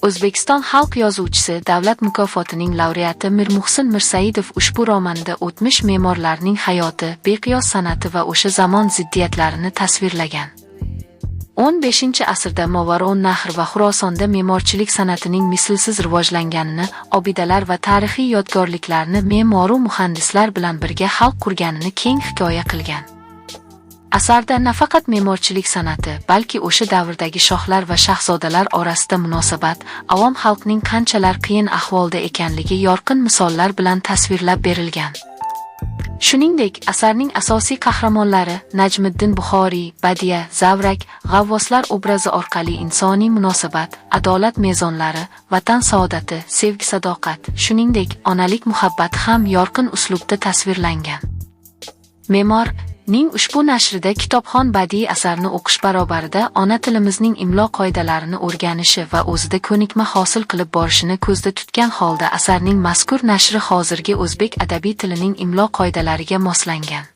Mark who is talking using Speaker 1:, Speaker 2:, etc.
Speaker 1: O'zbekiston xalq yozuvchisi davlat mukofotining laureati Mirmuhsin Mirsaidov ushbu romanida o'tmish me'morlarning hayoti, beqiyos san'ati va o'sha zamon ziddiyatlarini tasvirlagan. 15-asrda Movarounnahr va Xurosonda me'morchilik san'atining mislsiz rivojlanganini, obidalar va tarixiy yodgorliklarni me'moru muhandislar bilan birga xalq qurganini keng hikoya qilgan. Asarda nafaqat me'morchilik san'ati, balki o'sha davrdagi shohlar va shahzodalar orasida munosabat, avom xalqning qanchalar qiyin ahvolda ekanligi yorqin misollar bilan tasvirlab berilgan. Shuningdek, asarning asosiy qahramonlari Najmiddin Buxoriy, Badiya, Zavrak, G'avvoslar obrazi orqali insoniy munosabat, adolat mezonlari, vatan saodati, sevgi-sadoqat, shuningdek, onalik muhabbati ham yorqin uslubda tasvirlangan. Me'mor ning ushbu nashrida kitobxon badiiy asarni o'qish barobarida ona tilimizning imlo qoidalarini o'rganishi va o'zida ko'nikma hosil qilib borishini ko'zda tutgan holda asarning mazkur nashri hozirgi o'zbek adabiy tilining imlo qoidalariga moslangan.